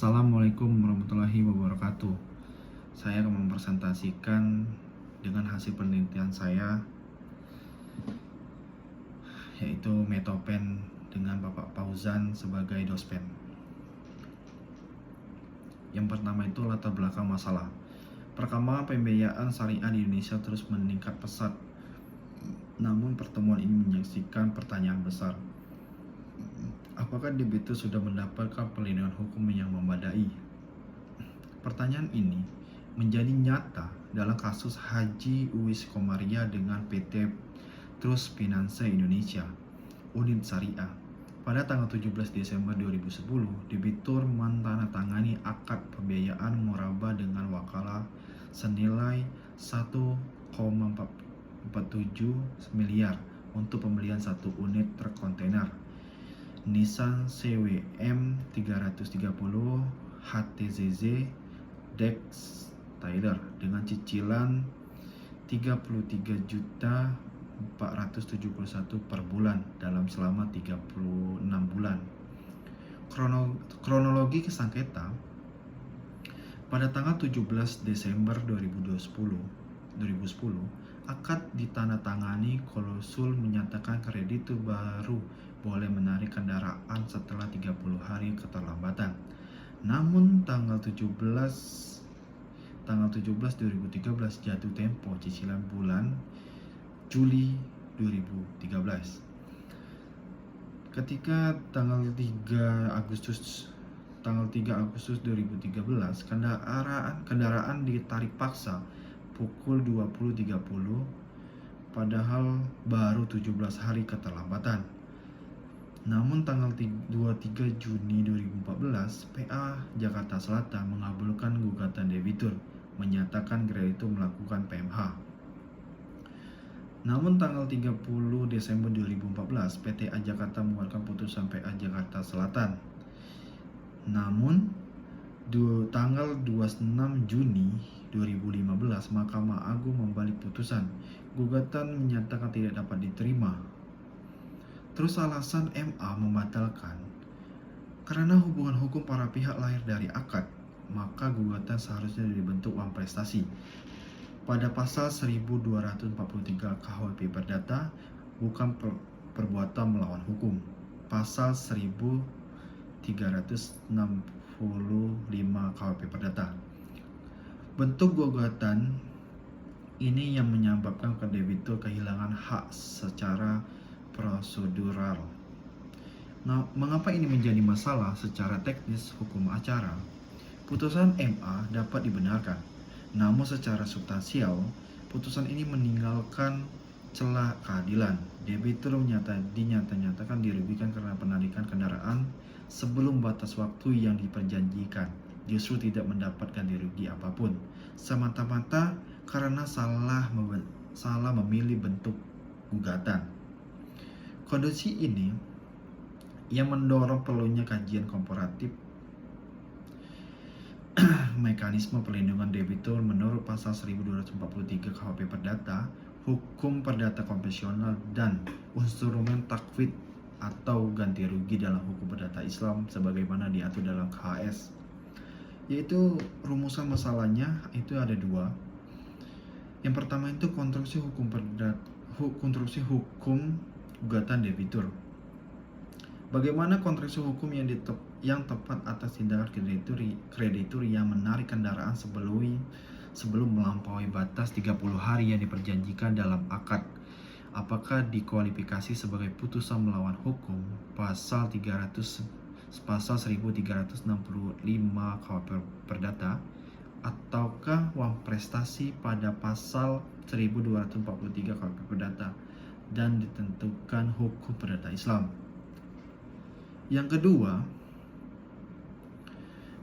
Assalamualaikum warahmatullahi wabarakatuh. Saya akan mempresentasikan dengan hasil penelitian saya, yaitu Metopen dengan Bapak Fauzan sebagai dospen. Yang pertama itu latar belakang masalah. Perkembangan pembiayaan syariah di Indonesia terus meningkat pesat. Namun pertemuan ini menyaksikan pertanyaan besar. Apakah debitur sudah mendapatkan perlindungan hukum yang memadai? Pertanyaan ini menjadi nyata dalam kasus Haji Uwais Komaria dengan PT Trust Finance Indonesia, Unit Syariah. Pada tanggal 17 Desember 2010, debitur menandatangani akad pembiayaan muraba dengan wakalah senilai 1,47 miliar untuk pembelian satu unit truk kontainer Nissan CWM 330 HTZZ Dex Tyler dengan cicilan 33.471 per bulan dalam selama 36 bulan. Kronologi kesengketa pada tanggal 17 Desember 2010 akad ditandatangani, klausul menyatakan kreditur baru boleh menarik kendaraan setelah 30 hari keterlambatan. Namun tanggal 17 2013 jatuh tempo cicilan bulan Juli 2013. Ketika tanggal 3 Agustus 2013 kendaraan ditarik paksa pukul 20.30 padahal baru 17 hari keterlambatan. Namun tanggal 23 Juni 2014, PA Jakarta Selatan mengabulkan gugatan debitur, menyatakan kreditur melakukan PMH. Namun tanggal 30 Desember 2014, PTA Jakarta mengeluarkan putusan PA Jakarta Selatan. Namun tanggal 26 Juni 2015, Mahkamah Agung membalik putusan. Gugatan menyatakan tidak dapat diterima. Terus alasan MA membatalkan karena hubungan hukum para pihak lahir dari akad, maka gugatan seharusnya dibentuk uang prestasi. Pada pasal 1243 KUHP Perdata, bukan perbuatan melawan hukum. Pasal 1365 KUHP Perdata. Bentuk gugatan ini yang menyebabkan debitur kehilangan hak secara prosedural. Nah, mengapa ini menjadi masalah secara teknis hukum acara? Putusan MA dapat dibenarkan, namun secara substansial, putusan ini meninggalkan celah keadilan. Debitur dinyatakan dirugikan karena penarikan kendaraan sebelum batas waktu yang diperjanjikan, justru tidak mendapat ganti rugi apapun, semata-mata karena salah memilih bentuk gugatan. Kondisi ini yang mendorong perlunya kajian komparatif mekanisme perlindungan debitur menurut pasal 1243 KUHP Perdata, hukum perdata konvensional dan instrumen takwid atau ganti rugi dalam hukum perdata Islam sebagaimana diatur dalam KHS. Yaitu rumusan masalahnya itu ada dua. Yang pertama itu konstruksi hukum gugatan debitur. Bagaimana konstruksi hukum yang tepat atas tindakan kreditur yang menarik kendaraan sebelum melampaui batas 30 hari yang diperjanjikan dalam akad? Apakah dikualifikasi sebagai putusan melawan hukum pasal 1365 KUHP Perdata ataukah uang prestasi pada pasal 1243 KUHP Perdata dan ditentukan hukum perdata Islam? Yang kedua,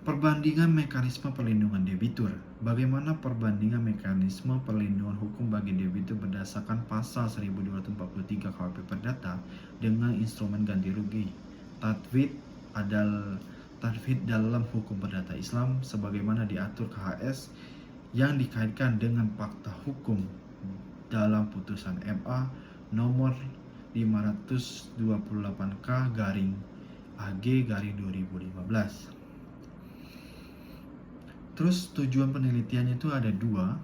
perbandingan mekanisme perlindungan debitur. Bagaimana perbandingan mekanisme perlindungan hukum bagi debitur berdasarkan pasal 1243 KUHP Perdata dengan instrumen ganti rugi tatwid dalam hukum perdata Islam sebagaimana diatur KHS yang dikaitkan dengan fakta hukum dalam putusan MA nomor 528K/AG/2015. Terus tujuan penelitian itu ada dua.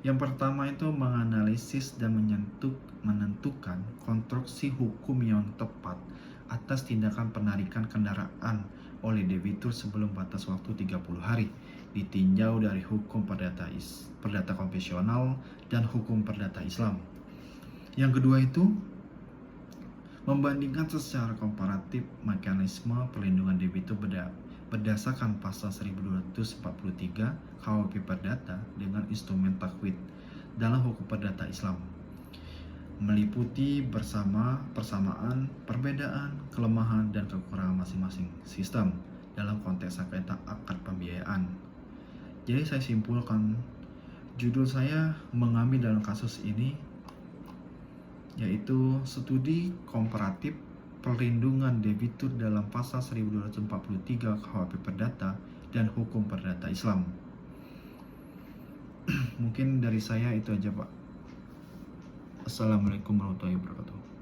Yang pertama itu menganalisis dan menentukan konstruksi hukum yang tepat atas tindakan penarikan kendaraan oleh debitur sebelum batas waktu 30 hari ditinjau dari hukum perdata konvensional dan hukum perdata Islam. Yang kedua itu membandingkan secara komparatif mekanisme perlindungan debitur berdasarkan pasal 1243 KUHP Perdata dengan instrumen takwid dalam hukum perdata Islam, meliputi persamaan, perbedaan, kelemahan, dan kekurangan masing-masing sistem dalam konteks sengketa akad pembiayaan. Jadi saya simpulkan, judul saya mengambil dalam kasus ini yaitu studi komparatif perlindungan debitur dalam pasal 1243 KUHP Perdata dan hukum perdata Islam. Mungkin dari saya itu aja, Pak. Assalamualaikum warahmatullahi wabarakatuh.